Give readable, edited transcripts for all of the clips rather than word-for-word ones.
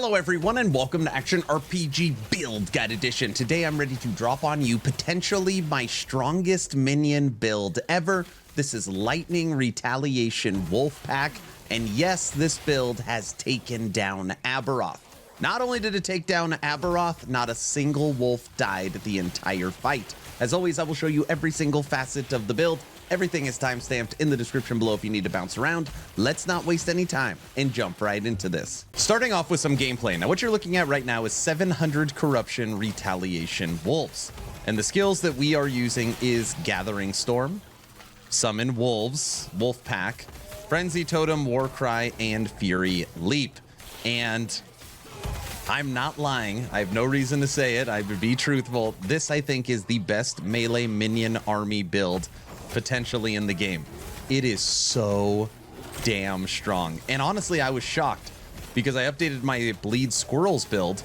Hello everyone and welcome to Action RPG Build Guide Edition. Today I'm ready to drop on you potentially my strongest minion build ever. This is Lightning Retaliation Wolfpack, and yes, this build has taken down Aberoth. Not only did it take down Aberoth, not a single wolf died the entire fight. As always, I will show you every single facet of the build. Everything is timestamped in the description below if you need to bounce around. Let's not waste any time and jump right into this. Starting off with some gameplay. Now what you're looking at right now is 700 Corruption Retaliation Wolves. And the skills that we are using is Gathering Storm, Summon Wolves, Wolfpack, Frenzy Totem, Warcry, and Fury Leap. And I'm not lying. I have no reason to say it. I would be truthful. This, I think, is the best melee minion army build potentially in the game. It is so damn strong. And honestly, I was shocked because I updated my Bleed Squirrels build,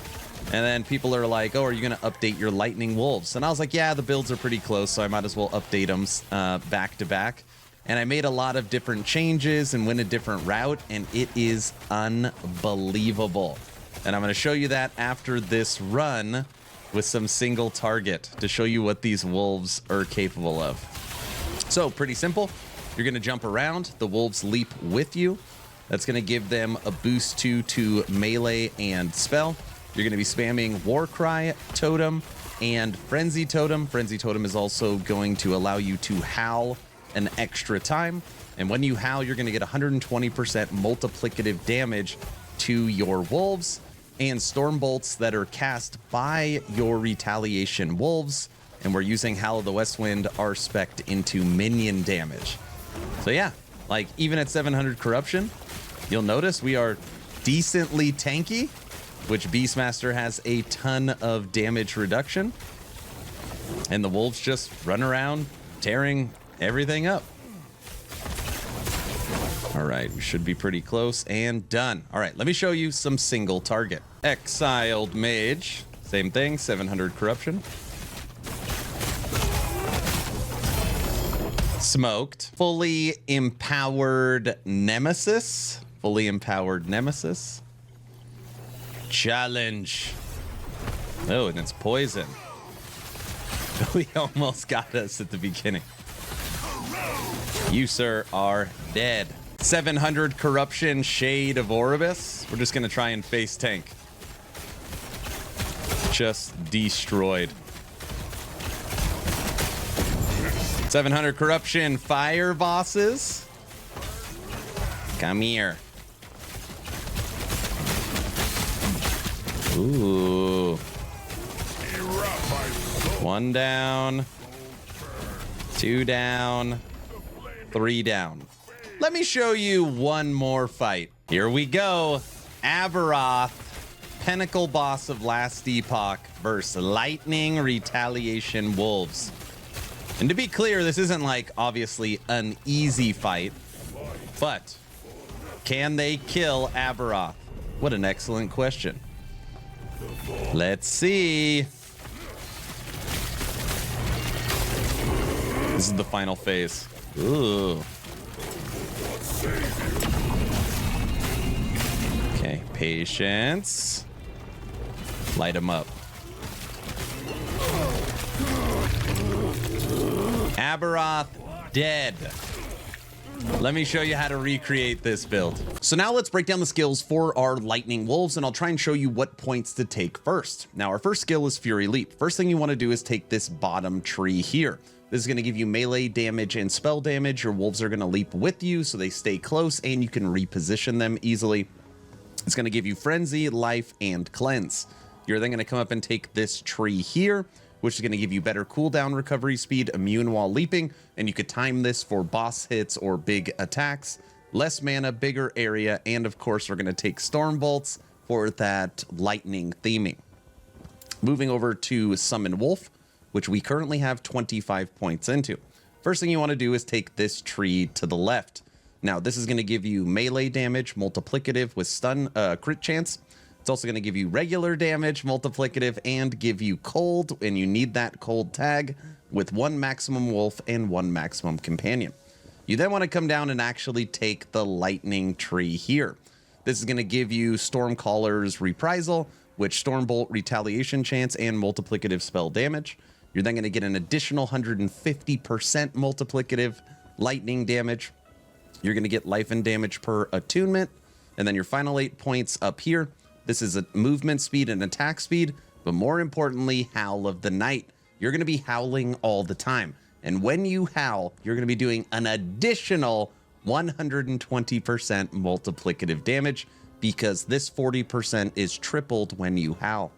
and then people are like, oh, are you going to update your Lightning Wolves? And I was like, yeah, the builds are pretty close, so I might as well update them back to back. And I made a lot of different changes and went a different route, and it is unbelievable. And I'm going to show you that after this run with some single target to show you what these wolves are capable of. So pretty simple. You're going to jump around. The wolves leap with you. That's going to give them a boost to melee and spell. You're going to be spamming Warcry, Totem, and Frenzy Totem. Frenzy Totem is also going to allow you to howl an extra time. And when you howl, you're going to get 120% multiplicative damage to your wolves. And storm bolts that are cast by your Retaliation Wolves, and we're using Howl of the West Wind, are spec'd into minion damage. So yeah, like even at 700 corruption, you'll notice we are decently tanky, which Beastmaster has a ton of damage reduction. And the wolves just run around tearing everything up. All right, we should be pretty close and done. All right, let me show you some single target. Exiled Mage, same thing, 700 corruption. Smoked. Fully empowered Nemesis. Fully empowered Nemesis. Challenge. Oh, and it's poison. We almost got us at the beginning. You, sir, are dead. 700 corruption, Shade of Oribus. We're just gonna try and face tank. Just destroyed. 700 corruption, Fire Bosses. Come here. Ooh. One down. Two down. Three down. Let me show you one more fight. Here we go. Aberoth, Pinnacle Boss of Last Epoch versus Lightning Retaliation Wolves. And to be clear, this isn't like obviously an easy fight, but can they kill Aberoth? What an excellent question. Let's see. This is the final phase. Ooh. Okay, patience. Light him up. Aberoth dead. Let me show you how to recreate this build. So now let's break down the skills for our Lightning Wolves, and I'll try and show you what points to take first. Now our first skill is Fury Leap. First thing you want to do is take this bottom tree here. This is going to give you melee damage and spell damage. Your wolves are going to leap with you, so they stay close, and you can reposition them easily. It's going to give you Frenzy, Life, and Cleanse. You're then going to come up and take this tree here, which is going to give you better cooldown recovery speed, immune while leaping, and you could time this for boss hits or big attacks. Less mana, bigger area, and of course we're going to take Storm Bolts for that lightning theming. Moving over to Summon Wolf, which we currently have 25 points into. First thing you want to do is take this tree to the left. Now this is going to give you melee damage, multiplicative with stun crit chance. It's also going to give you regular damage, multiplicative, and give you cold, and you need that cold tag with 1 maximum wolf and 1 maximum companion. You then want to come down and actually take the lightning tree here. This is going to give you Stormcaller's Reprisal, which Stormbolt Retaliation chance and multiplicative spell damage. You're then going to get an additional 150% multiplicative lightning damage. You're going to get life and damage per attunement. And then your final 8 points up here. This is a movement speed and attack speed, but more importantly, Howl of the Night. You're going to be howling all the time. And when you howl, you're going to be doing an additional 120% multiplicative damage, because this 40% is tripled when you howl.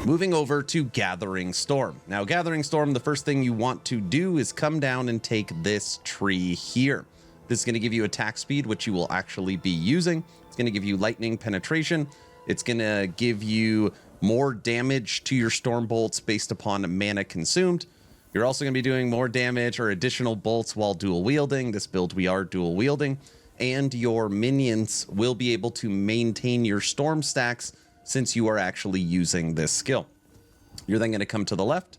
Moving over to Gathering Storm. Now, Gathering Storm, the first thing you want to do is come down and take this tree here. This is going to give you attack speed, which you will actually be using. It's going to give you lightning penetration. It's going to give you more damage to your storm bolts based upon mana consumed. You're also going to be doing more damage or additional bolts while dual wielding. This build we are dual wielding. And your minions will be able to maintain your storm stacks since you are actually using this skill. You're then going to come to the left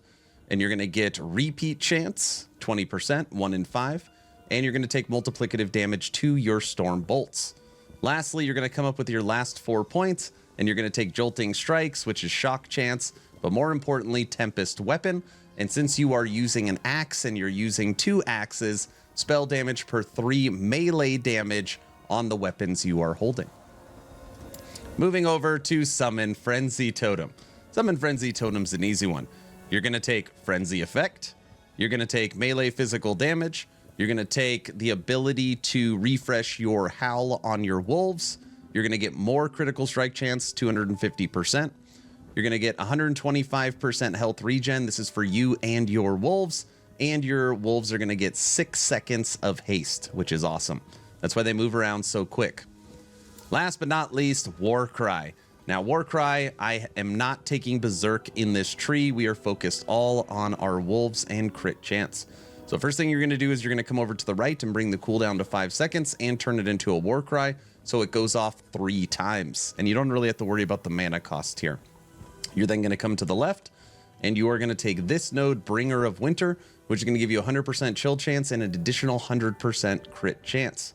and you're going to get repeat chance, 20%, 1 in 5. And you're going to take multiplicative damage to your storm bolts. Lastly, you're going to come up with your last 4 points and you're going to take jolting strikes, which is shock chance, but more importantly, Tempest weapon. And since you are using an axe and you're using 2 axes, spell damage per 3 melee damage on the weapons you are holding. Moving over to Summon Frenzy Totem. Summon Frenzy Totem's an easy one. You're going to take Frenzy Effect. You're going to take melee physical damage. You're going to take the ability to refresh your Howl on your wolves. You're going to get more critical strike chance, 250%. You're going to get 125% health regen. This is for you and your wolves. And your wolves are going to get 6 seconds of haste, which is awesome. That's why they move around so quick. Last but not least, Warcry. Now, Warcry, I am not taking Berserk in this tree. We are focused all on our wolves and crit chance. So first thing you're going to do is you're going to come over to the right and bring the cooldown to 5 seconds and turn it into a Warcry so it goes off 3 times. And you don't really have to worry about the mana cost here. You're then going to come to the left and you are going to take this node, Bringer of Winter, which is going to give you 100% chill chance and an additional 100% crit chance.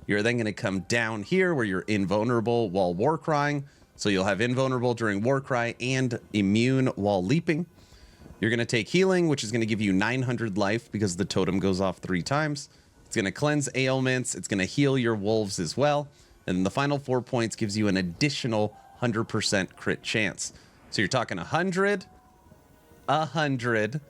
You're then going to come down here where you're invulnerable while Warcrying. So you'll have invulnerable during Warcry and immune while leaping. You're going to take healing, which is going to give you 900 life because the totem goes off 3 times. It's going to cleanse ailments. It's going to heal your wolves as well. And then the final 4 points gives you an additional 100% crit chance. So you're talking 100, 100,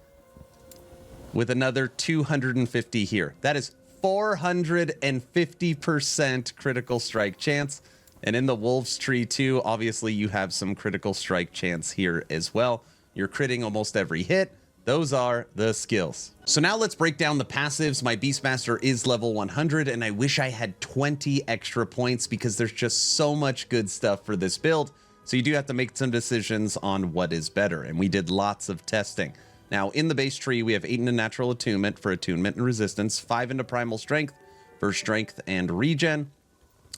with another 250 here. That is 450% critical strike chance. And in the wolves tree too, obviously you have some critical strike chance here as well. You're critting almost every hit. Those are the skills. So now let's break down the passives. My Beastmaster is level 100 and I wish I had 20 extra points because there's just so much good stuff for this build. So you do have to make some decisions on what is better. And we did lots of testing. Now in the base tree, we have 8 into natural attunement for attunement and resistance, 5 into primal strength for strength and regen.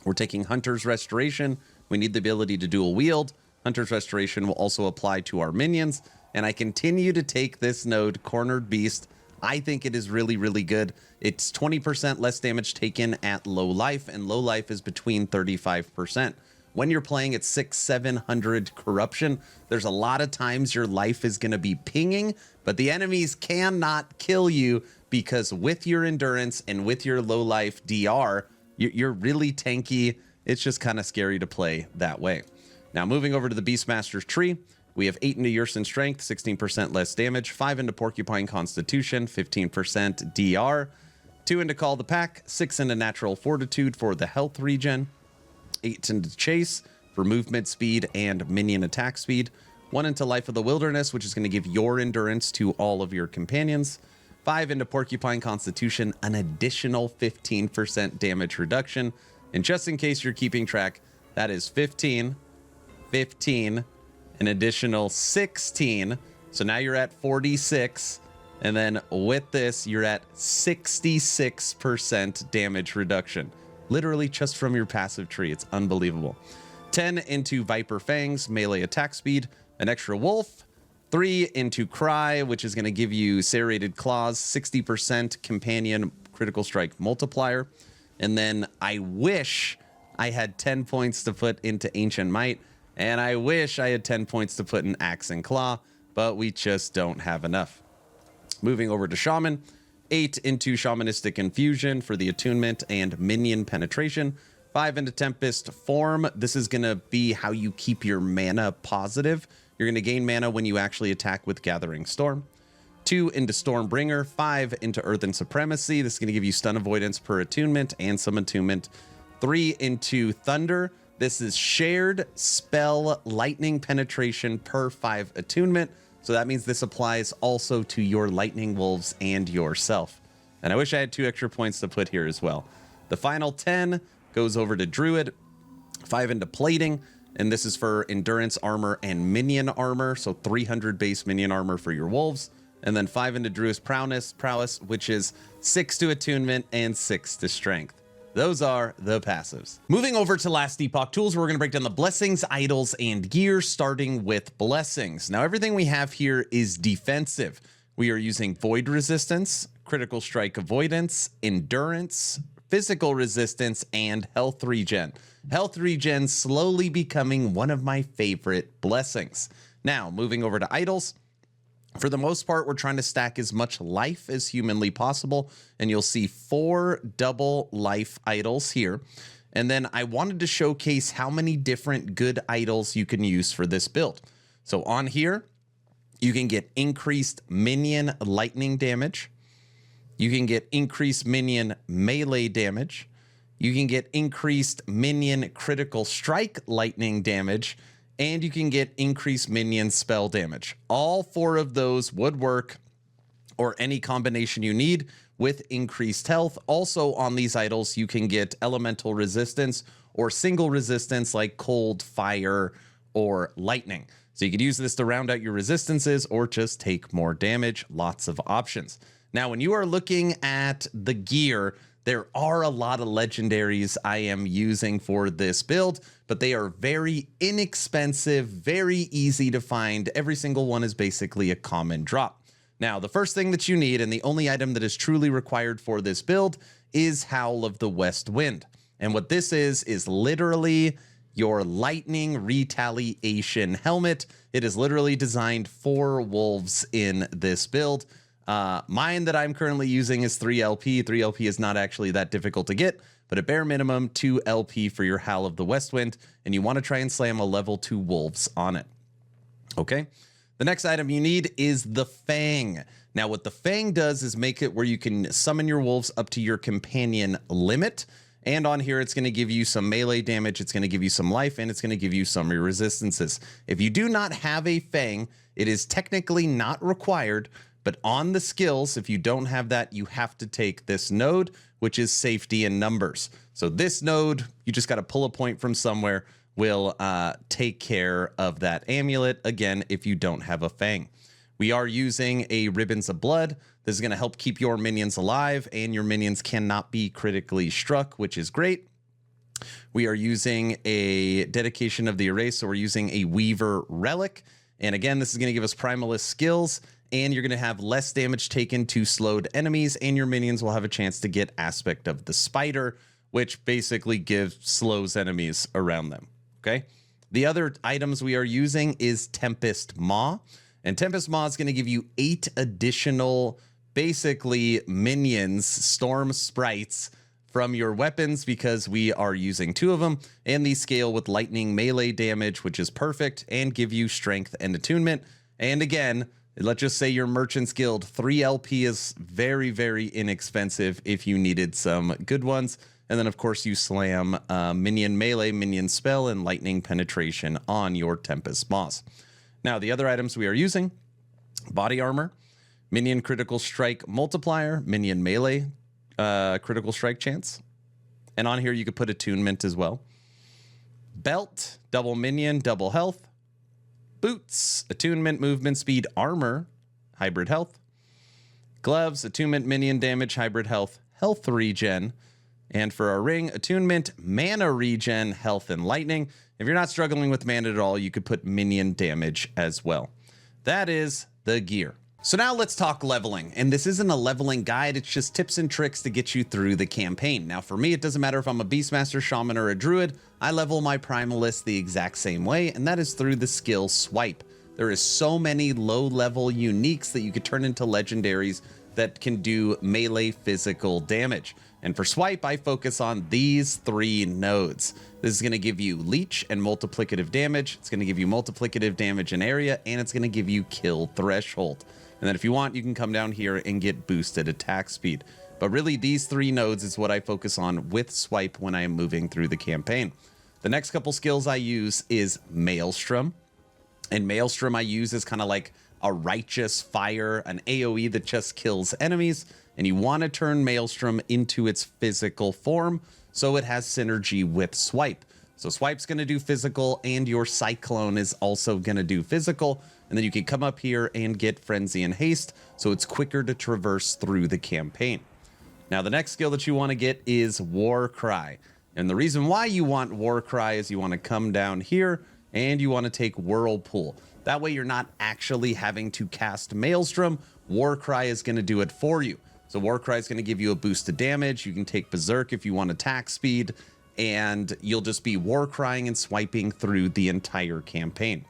We're taking Hunter's Restoration. We need the ability to dual wield. Hunter's Restoration will also apply to our minions. And I continue to take this node, Cornered Beast. I think it is really, really good. It's 20% less damage taken at low life, and low life is between 35%. When you're playing at 600-700 corruption, there's a lot of times your life is going to be pinging, but the enemies cannot kill you because with your endurance and with your low life DR, you're really tanky. It's just kind of scary to play that way. Now moving over to the Beastmaster's tree, we have 8 into Yersin Strength, 16% less damage, 5 into Porcupine Constitution, 15% DR, 2 into Call the Pack, 6 into Natural Fortitude for the health regen, 8 into Chase for movement speed and minion attack speed, 1 into Life of the Wilderness, which is going to give your endurance to all of your companions, 5 into Porcupine Constitution, an additional 15% damage reduction, and just in case you're keeping track, that is 15, 15, an additional 16, so now you're at 46, and then with this, you're at 66% damage reduction. Literally just from your passive tree. It's unbelievable. 10 into Viper Fangs, melee attack speed, an extra wolf. 3 into Cry, which is going to give you Serrated Claws, 60% companion critical strike multiplier. And then I wish I had 10 points to put into Ancient Might, and I wish I had 10 points to put in Axe and Claw, but we just don't have enough. Moving over to Shaman, 8 into Shamanistic Infusion for the attunement and minion penetration, 5 into Tempest Form. This is going to be how you keep your mana positive. You're going to gain mana when you actually attack with Gathering Storm. 2 into Stormbringer, 5 into Earthen Supremacy. This is going to give you stun avoidance per attunement and some attunement. 3 into Thunder. This is shared spell lightning penetration per 5 attunement. So that means this applies also to your Lightning Wolves and yourself. And I wish I had 2 extra points to put here as well. The final 10 goes over to Druid, 5 into Plating, and this is for Endurance Armor and Minion Armor, so 300 base Minion Armor for your Wolves. And then 5 into Druid's Prowess, which is 6 to Attunement and 6 to Strength. Those are the passives. Moving over to last Epoch tools, we're going to break down the blessings, idols, and gear, starting with blessings. Now, everything we have here is defensive. We are using Void Resistance, Critical Strike Avoidance, Endurance, Physical Resistance, and Health Regen. Health Regen slowly becoming one of my favorite blessings. Now, moving over to idols. For the most part, we're trying to stack as much life as humanly possible, and you'll see 4 double life idols here. And then I wanted to showcase how many different good idols you can use for this build. So on here, you can get increased minion lightning damage. You can get increased minion melee damage. You can get increased minion critical strike lightning damage. And you can get increased minion spell damage. All 4 of those would work, or any combination you need with increased health. Also on these idols, you can get elemental resistance or single resistance like cold, fire, or lightning. So you could use this to round out your resistances or just take more damage. Lots of options. Now, when you are looking at the gear, there are a lot of legendaries I am using for this build, but they are very inexpensive, very easy to find. Every single one is basically a common drop. Now, the first thing that you need, and the only item that is truly required for this build, is Howl of the West Wind. And what this is literally your Lightning Retaliation helmet. It is literally designed for wolves in this build. Mine that I'm currently using is 3 LP. 3 LP is not actually that difficult to get, but at bare minimum, 2 LP for your Howl of the West Wind, and you want to try and slam a level 2 wolves on it. Okay? The next item you need is the Fang. Now, what the Fang does is make it where you can summon your wolves up to your companion limit, and on here, it's going to give you some melee damage, it's going to give you some life, and it's going to give you some resistances. If you do not have a Fang, it is technically not required, but on the skills, if you don't have that, you have to take this node, which is Safety in Numbers. So this node, you just got to pull a point from somewhere, will take care of that amulet, again, if you don't have a Fang. We are using a Ribbons of Blood. This is going to help keep your minions alive, and your minions cannot be critically struck, which is great. We are using a Dedication of the Erase, so we're using a Weaver Relic. And again, this is going to give us Primalist skills, and you're going to have less damage taken to slowed enemies, and your minions will have a chance to get Aspect of the Spider, which basically slows enemies around them, okay? The other items we are using is Tempest Maw, and Tempest Maw is going to give you 8 additional, basically, minions, storm sprites, from your weapons, because we are using 2 of them, and these scale with lightning melee damage, which is perfect, and give you strength and attunement. And again, let's just say your Merchant's Guild 3 LP is very, very inexpensive if you needed some good ones. And then, of course, you slam minion melee, minion spell, and lightning penetration on your Tempest Moss. Now, the other items we are using, body armor, minion critical strike multiplier, minion melee critical strike chance. And on here, you could put attunement as well. Belt, double minion, double health. Boots, attunement, movement, speed, armor, hybrid health. Gloves, attunement, minion damage, hybrid health, health regen. And for our ring, attunement, mana regen, health, and lightning. If you're not struggling with mana at all, you could put minion damage as well. That is the gear. So now let's talk leveling, and this isn't a leveling guide, it's just tips and tricks to get you through the campaign. Now for me, it doesn't matter if I'm a Beastmaster, Shaman, or a Druid, I level my Primalist the exact same way, and that is through the skill Swipe. There is so many low-level uniques that you could turn into legendaries that can do melee physical damage. And for Swipe, I focus on these 3 nodes. This is going to give you Leech and multiplicative damage, it's going to give you multiplicative damage in area, and it's going to give you kill threshold. And then if you want, you can come down here and get boosted attack speed. But really, these 3 nodes is what I focus on with Swipe when I am moving through the campaign. The next couple skills I use is Maelstrom. And Maelstrom I use is kind of like a righteous fire, an AoE that just kills enemies. And you want to turn Maelstrom into its physical form so it has synergy with Swipe. So Swipe's going to do physical, and your Cyclone is also going to do physical. And then you can come up here and get Frenzy and Haste, so it's quicker to traverse through the campaign. Now the next skill that you want to get is Warcry. And the reason why you want Warcry is you want to come down here and you want to take Whirlpool. That way you're not actually having to cast Maelstrom. Warcry is going to do it for you. So Warcry is going to give you a boost to damage. You can take Berserk if you want attack speed, and you'll just be Warcrying and swiping through the entire campaign.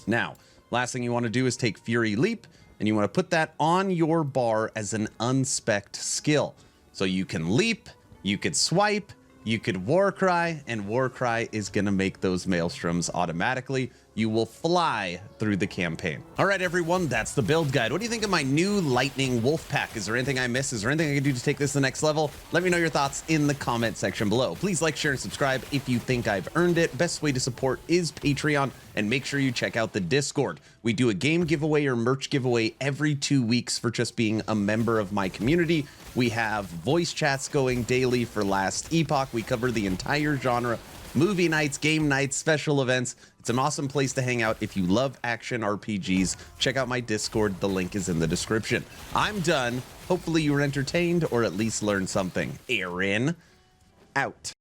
Now, last thing you want to do is take Fury Leap, and you want to put that on your bar as an unspec'd skill. So you can leap, you could swipe, you could Warcry, and Warcry is going to make those Maelstroms automatically. You will fly through the campaign. All right, everyone, that's the build guide. What do you think of my new Lightning Wolf Pack? Is there anything I missed? Is there anything I can do to take this to the next level? Let me know your thoughts in the comment section below. Please like, share, and subscribe if you think I've earned it. Best way to support is Patreon, and make sure you check out the Discord. We do a game giveaway or merch giveaway every 2 weeks for just being a member of my community. We have voice chats going daily for Last Epoch. We cover the entire genre. Movie nights, game nights, special events. It's an awesome place to hang out if you love action RPGs. Check out my Discord. The link is in the description. I'm done. Hopefully you were entertained or at least learned something. Aaron, out.